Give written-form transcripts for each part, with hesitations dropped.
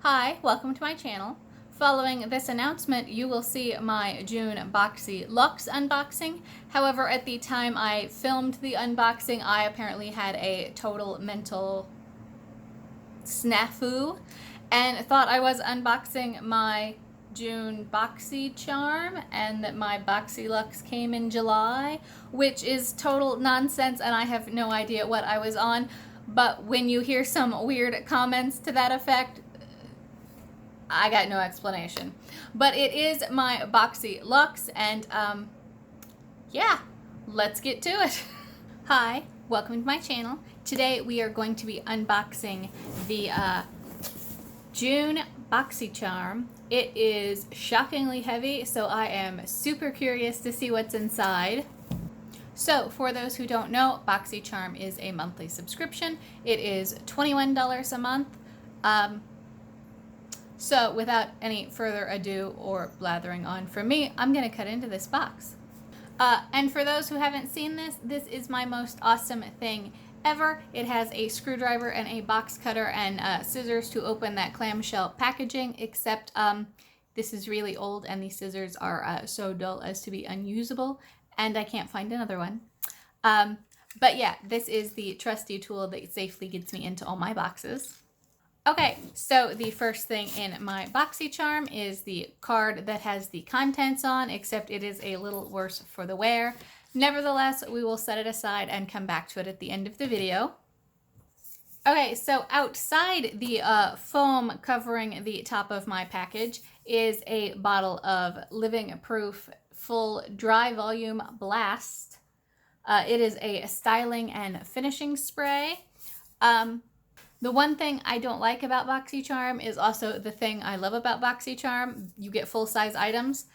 Hi, welcome to my channel. Following this announcement, you will see my June BoxyLuxe unboxing. However, at the time I filmed the unboxing, I apparently had a total mental snafu and thought I was unboxing my June BoxyCharm and that my BoxyLuxe came in July, which is total nonsense and I have no idea what I was on. But when you hear some weird comments to that effect, I got no explanation. But it is my BoxyLuxe, and yeah, let's get to it. Hi, welcome to my channel. Today we are going to be unboxing the June BoxyCharm. It is shockingly heavy, so I am super curious to see what's inside. So for those who don't know, BoxyCharm is a monthly subscription. It is $21 a month. So without any further ado or blathering on from me, I'm going to cut into this box. And for those who haven't seen this, this is my most awesome thing ever. It has a screwdriver and a box cutter and scissors to open that clamshell packaging, except this is really old and these scissors are so dull as to be unusable, and I can't find another one. But yeah, this is the trusty tool that safely gets me into all my boxes. Okay, so the first thing in my BoxyCharm is the card that has the contents on, except it is a little worse for the wear. Nevertheless, we will set it aside and come back to it at the end of the video. Okay, so outside the foam covering the top of my package is a bottle of Living Proof Full Dry Volume Blast. It is a styling and finishing spray. The one thing I don't like about BoxyCharm is also the thing I love about BoxyCharm. You get full-size items.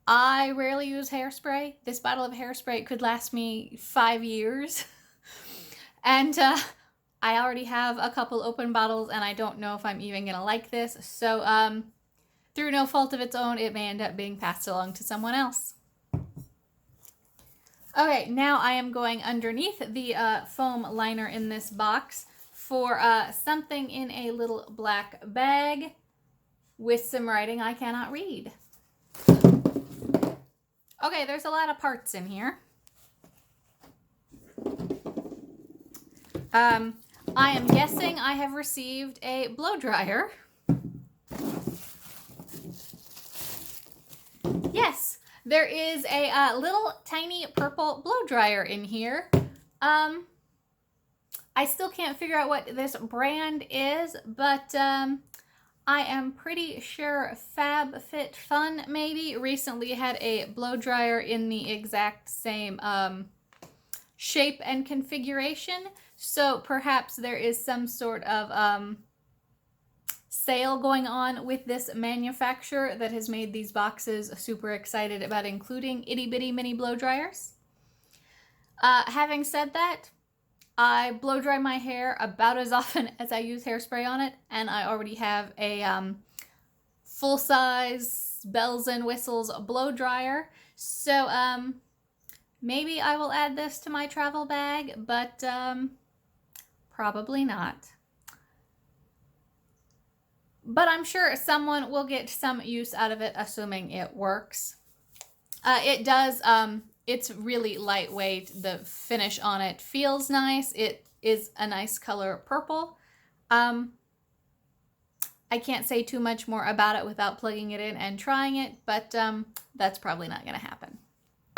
I rarely use hairspray. This bottle of hairspray could last me 5 years. And I already have a couple open bottles, and I don't know if I'm even going to like this. So through no fault of its own, it may end up being passed along to someone else. Okay, now I am going underneath the foam liner in this box for something in a little black bag with some writing I cannot read. Okay, there's a lot of parts in here. I am guessing I have received a blow dryer. Yes, there is a little tiny purple blow dryer in here. I still can't figure out what this brand is, but I am pretty sure FabFitFun maybe recently had a blow dryer in the exact same shape and configuration. So perhaps there is some sort of sale going on with this manufacturer that has made these boxes super excited about including itty bitty mini blow dryers. Having said that, I blow dry my hair about as often as I use hairspray on it, and I already have a full-size bells and whistles blow dryer. So maybe I will add this to my travel bag, but probably not. But I'm sure someone will get some use out of it, assuming it works. It does. It's really lightweight. The finish on it feels nice. It is a nice color purple. I can't say too much more about it without plugging it in and trying it, but that's probably not going to happen.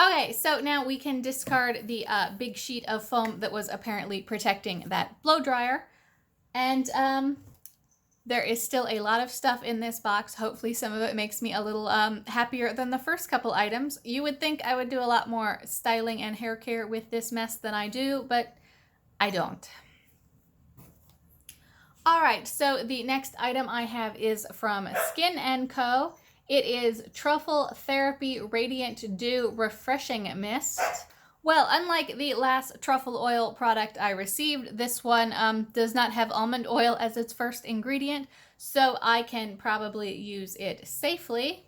Okay, so now we can discard the big sheet of foam that was apparently protecting that blow dryer. And there is still a lot of stuff in this box. Hopefully some of it makes me a little happier than the first couple items. You would think I would do a lot more styling and hair care with this mess than I do, but I don't. Alright, so the next item I have is from Skin & Co. It is Truffle Therapy Radiant Dew Refreshing Mist. Well, unlike the last truffle oil product I received, this one does not have almond oil as its first ingredient, so I can probably use it safely.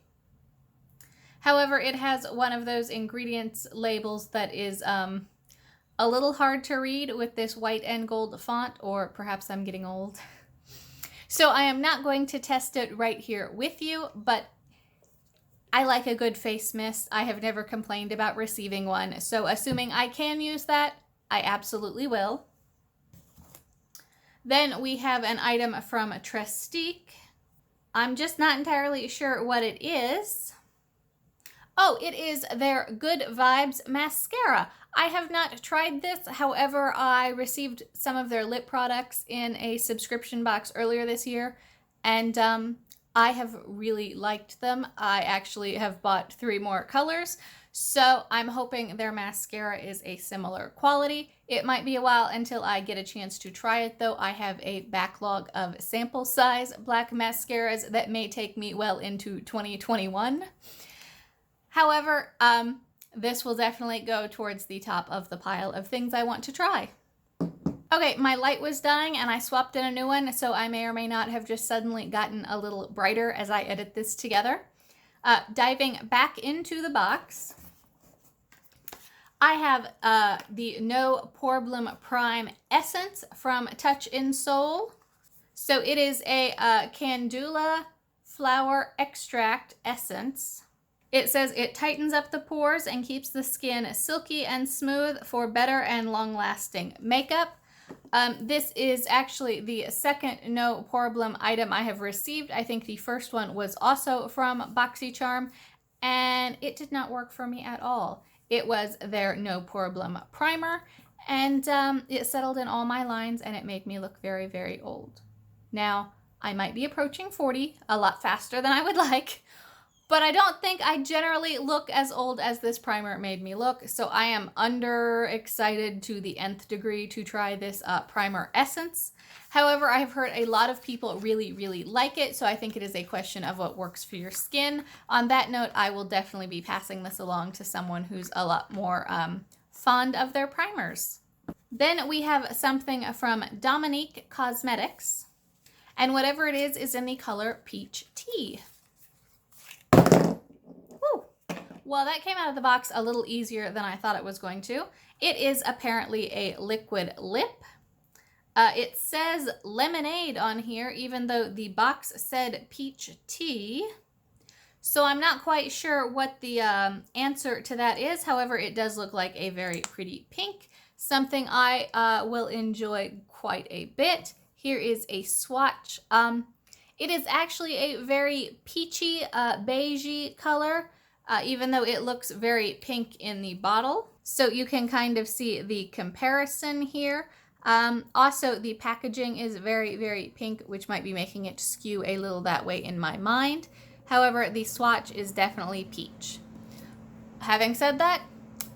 However, it has one of those ingredients labels that is a little hard to read with this white and gold font, or perhaps I'm getting old. So I am not going to test it right here with you, but I like a good face mist. I have never complained about receiving one. So assuming I can use that, I absolutely will. Then we have an item from Trestique. I'm just not entirely sure what it is. Oh, it is their Good Vibes mascara. I have not tried this. However, I received some of their lip products in a subscription box earlier this year, and I have really liked them. I actually have bought 3 more colors, so I'm hoping their mascara is a similar quality. It might be a while until I get a chance to try it, though. I have a backlog of sample size black mascaras that may take me well into 2021. However, this will definitely go towards the top of the pile of things I want to try. Okay, my light was dying and I swapped in a new one, so I may or may not have just suddenly gotten a little brighter as I edit this together. Diving back into the box, I have the No Problem Prime Essence from Touch in Soul. So it is a Candula Flower Extract Essence. It says it tightens up the pores and keeps the skin silky and smooth for better and long-lasting makeup. This is actually the second No Problem item I have received. I think the first one was also from BoxyCharm, and it did not work for me at all. It was their No Problem primer, and it settled in all my lines, and it made me look very, very old. Now, I might be approaching 40 a lot faster than I would like, but I don't think I generally look as old as this primer made me look, so I am under excited to the nth degree to try this primer essence. However, I have heard a lot of people really, really like it, so I think it is a question of what works for your skin. On that note, I will definitely be passing this along to someone who's a lot more fond of their primers. Then we have something from Dominique Cosmetics, and whatever it is in the color Peach Tea. Well, that came out of the box a little easier than I thought it was going to. It is apparently a liquid lip. It says lemonade on here, even though the box said peach tea. So I'm not quite sure what the answer to that is. However, it does look like a very pretty pink, something I will enjoy quite a bit. Here is a swatch. It is actually a very peachy, beigey color. Even though it looks very pink in the bottle. So you can kind of see the comparison here. Also, the packaging is very, very pink, which might be making it skew a little that way in my mind. However, the swatch is definitely peach. Having said that,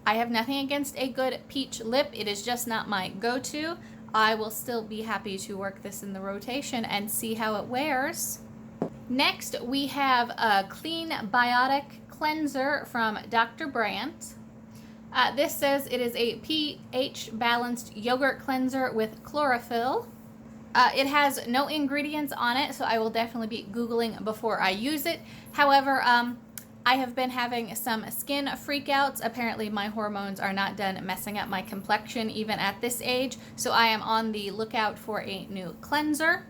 I have nothing against a good peach lip. It is just not my go-to. I will still be happy to work this in the rotation and see how it wears. Next, we have a Clean Biotic Cleanser from Dr. Brandt. This says it is a pH balanced yogurt cleanser with chlorophyll. It has no ingredients on it, so I will definitely be Googling before I use it. However, I have been having some skin freakouts. Apparently my hormones are not done messing up my complexion even at this age, so I am on the lookout for a new cleanser.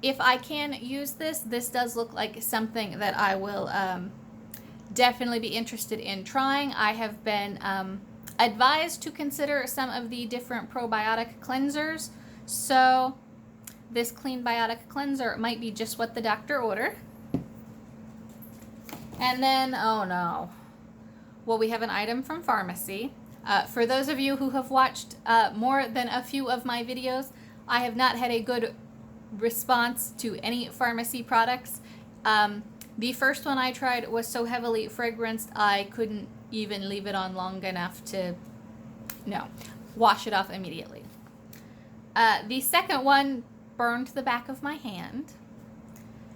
If I can use this, this does look like something that I will definitely be interested in trying. I have been advised to consider some of the different probiotic cleansers, so this Clean Biotic Cleanser might be just what the doctor ordered. And then, oh no, well, we have an item from pharmacy. For those of you who have watched more than a few of my videos, I have not had a good response to any pharmacy products. The first one I tried was so heavily fragranced I couldn't even leave it on long enough to wash it off immediately. The second one burned the back of my hand.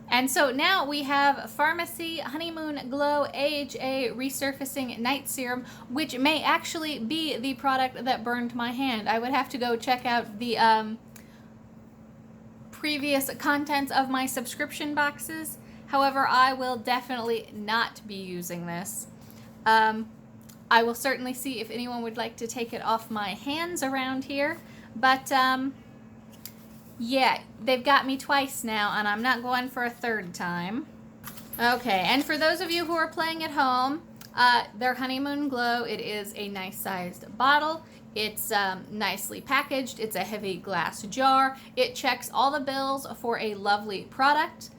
And so now we have Pharmacy Honeymoon Glow AHA Resurfacing Night Serum, which may actually be the product that burned my hand. I would have to go check out the previous contents of my subscription boxes. However, I will definitely not be using this. I will certainly see if anyone would like to take it off my hands around here, but Yeah, they've got me twice now, and I'm not going for a third time. Okay, and for those of you who are playing at home, their Honeymoon Glow, it is a nice sized bottle. It's nicely packaged. It's a heavy glass jar. It checks all the bills for a lovely product.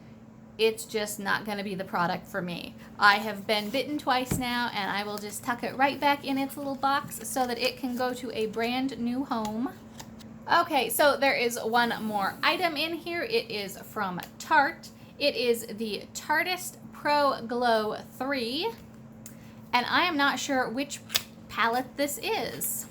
It's just not going to be the product for me. I have been bitten twice now, and I will just tuck it right back in its little box so that it can go to a brand new home. Okay, so there is one more item in here. It is from Tarte. It is the Tartist Pro Glow 3, and I am not sure which palette this is.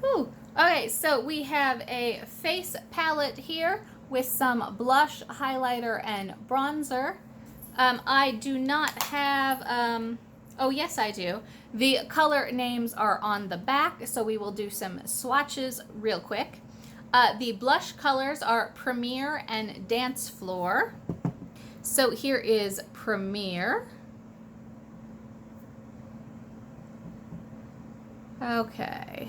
Whew. Okay, so we have a face palette here with some blush, highlighter, and bronzer. I do not have, oh yes I do. The color names are on the back, so we will do some swatches real quick. The blush colors are Premier and Dance Floor. So here is Premier. Okay.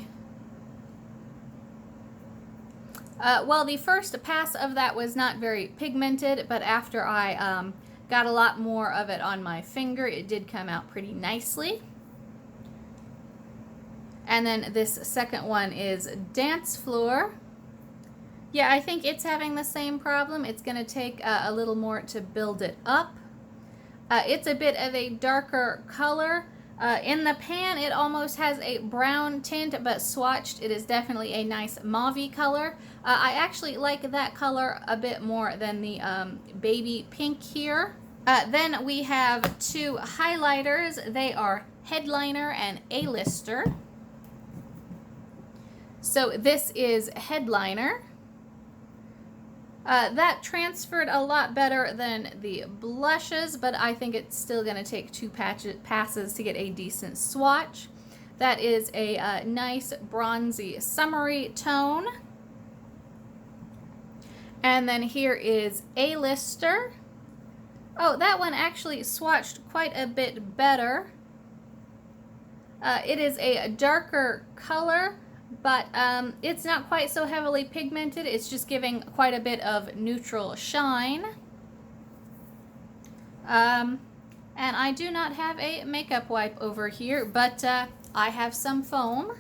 Well, the first pass of that was not very pigmented, but after I got a lot more of it on my finger, it did come out pretty nicely. And then this second one is Dance Floor. Yeah, I think it's having the same problem. It's going to take a little more to build it up. It's a bit of a darker color. In the pan, it almost has a brown tint, but swatched, it is definitely a nice mauve-y color. I actually like that color a bit more than the baby pink here. Then we have two highlighters. They are Headliner and A-Lister. So this is Headliner. That transferred a lot better than the blushes, but I think it's still going to take two passes to get a decent swatch. That is a nice bronzy summery tone. And then here is A-Lister. Oh, that one actually swatched quite a bit better. It is a darker color, but it's not quite so heavily pigmented. It's just giving quite a bit of neutral shine. And I do not have a makeup wipe over here, but I have some foam.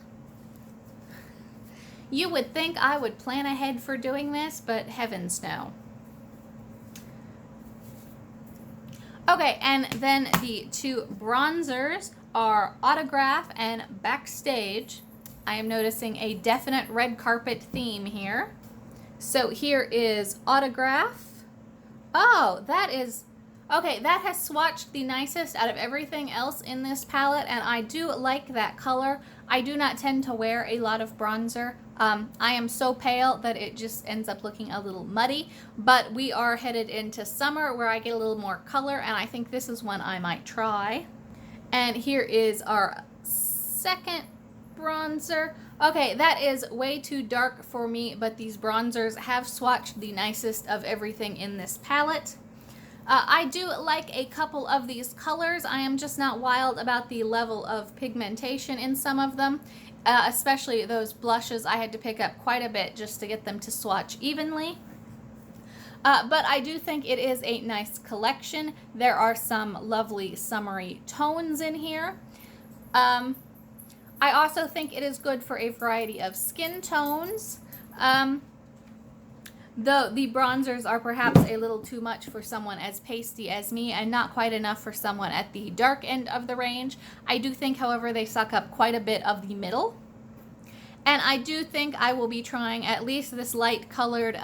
You would think I would plan ahead for doing this, but heavens no. Okay, and then the two bronzers are Autograph and Backstage. I am noticing a definite red carpet theme here. So here is Autograph. Oh, that is... Okay, that has swatched the nicest out of everything else in this palette, and I do like that color. I do not tend to wear a lot of bronzer. I am so pale that it just ends up looking a little muddy, but we are headed into summer where I get a little more color, and I think this is one I might try. And here is our second bronzer. Okay, that is way too dark for me, but these bronzers have swatched the nicest of everything in this palette. I do like a couple of these colors. I am just not wild about the level of pigmentation in some of them, especially those blushes. I had to pick up quite a bit just to get them to swatch evenly. But I do think it is a nice collection. There are some lovely summery tones in here. I also think it is good for a variety of skin tones. Though the bronzers are perhaps a little too much for someone as pasty as me and not quite enough for someone at the dark end of the range. I do think, however, they suck up quite a bit of the middle. And I do think I will be trying at least this light colored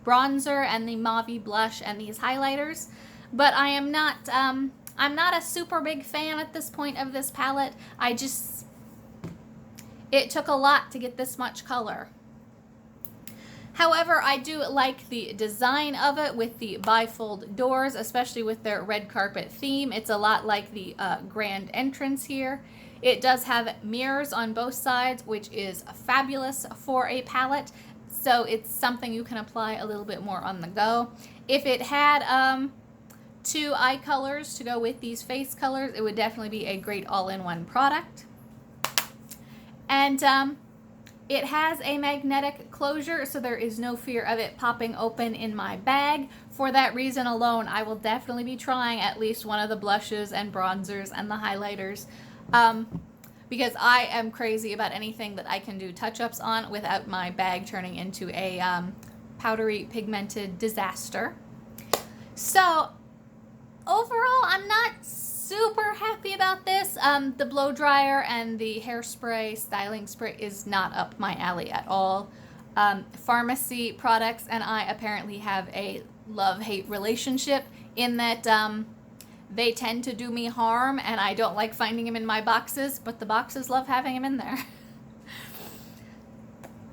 bronzer and the mauve blush and these highlighters. But I am not, I'm not a super big fan at this point of this palette. It took a lot to get this much color. However, I do like the design of it with the bifold doors, especially with their red carpet theme. It's a lot like the grand entrance here. It does have mirrors on both sides, which is fabulous for a palette. So it's something you can apply a little bit more on the go. If it had two eye colors to go with these face colors, it would definitely be a great all-in-one product. And It has a magnetic closure, so there is no fear of it popping open in my bag. For that reason alone, I will definitely be trying at least one of the blushes and bronzers and the highlighters, because I am crazy about anything that I can do touch-ups on without my bag turning into a powdery pigmented disaster. So overall, I'm not super happy about this. The blow dryer and the hairspray styling spray is not up my alley at all. Pharmacy products and I apparently have a love-hate relationship in that they tend to do me harm and I don't like finding them in my boxes, but the boxes love having them in there.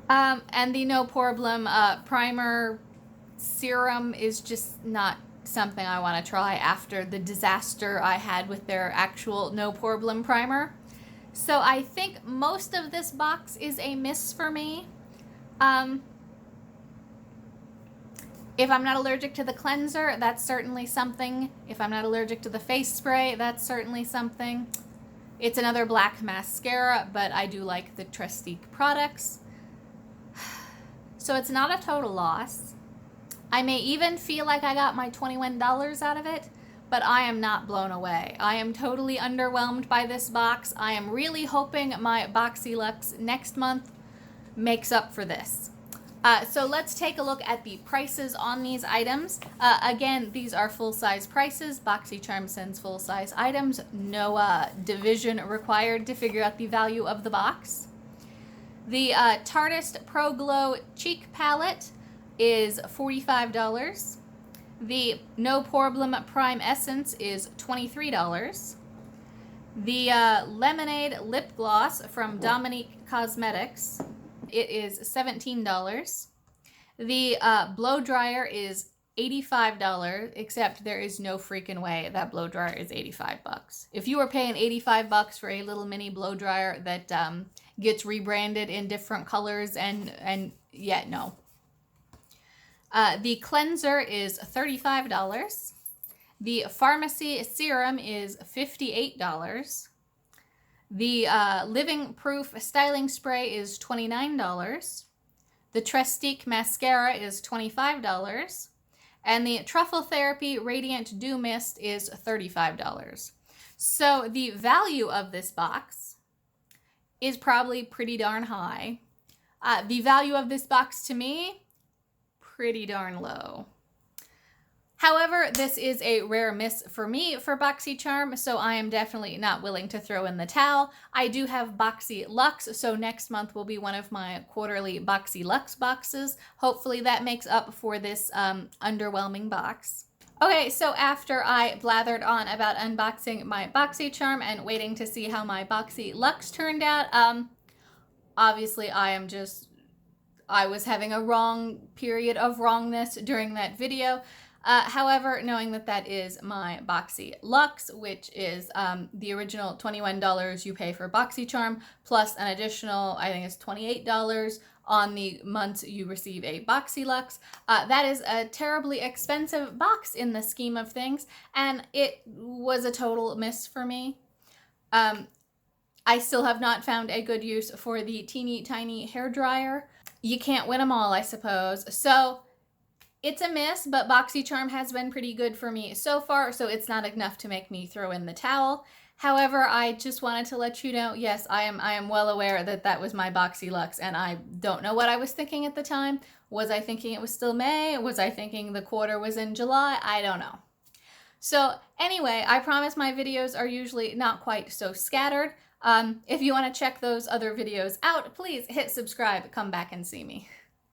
And the No Problem primer serum is just not something I want to try after the disaster I had with their actual No Problem primer. So I think most of this box is a miss for me. If I'm not allergic to the cleanser, that's certainly something. If I'm not allergic to the face spray, that's certainly something. It's another black mascara, but I do like the Tarte products. So it's not a total loss. I may even feel like I got my $21 out of it, but I am not blown away. I am totally underwhelmed by this box. I am really hoping my BoxyLuxe next month makes up for this. So let's take a look at the prices on these items. Again, these are full-size prices. BoxyCharm sends full-size items. No division required to figure out the value of the box. The Tarte Pro Glow Cheek Palette is $45. The No Problem Prime Essence is $23. The Lemonade Lip Gloss from Dominique Cosmetics, it is $17. The blow dryer is $85, except there is no freaking way that blow dryer is $85. If you were paying $85 for a little mini blow dryer that gets rebranded in different colors and yeah, no. The cleanser is $35. The pharmacy serum is $58. The Living Proof styling spray is $29. The Trestique mascara is $25. And the Truffle Therapy Radiant Dew Mist is $35. So the value of this box is probably pretty darn high. The value of this box to me, pretty darn low. However, this is a rare miss for me for BoxyCharm, so I am definitely not willing to throw in the towel. I do have BoxyLuxe, so next month will be one of my quarterly BoxyLuxe boxes. Hopefully that makes up for this underwhelming box. Okay, so after I blathered on about unboxing my BoxyCharm and waiting to see how my BoxyLuxe turned out, obviously I was having a wrong period of wrongness during that video. However, knowing that that is my BoxyLuxe, which is the original $21 you pay for BoxyCharm, plus an additional, I think it's $28 on the months you receive a BoxyLuxe. That is a terribly expensive box in the scheme of things, and it was a total miss for me. I still have not found a good use for the teeny tiny hairdryer. You can't win them all, I suppose. So it's a miss, but BoxyCharm has been pretty good for me so far, so it's not enough to make me throw in the towel. However, I just wanted to let you know, yes, I am well aware that that was my BoxyLuxe, and I don't know what I was thinking at the time. Was I thinking it was still May? Was I thinking the quarter was in July? I don't know. So anyway, I promise my videos are usually not quite so scattered. If you want to check those other videos out, please hit subscribe, come back and see me.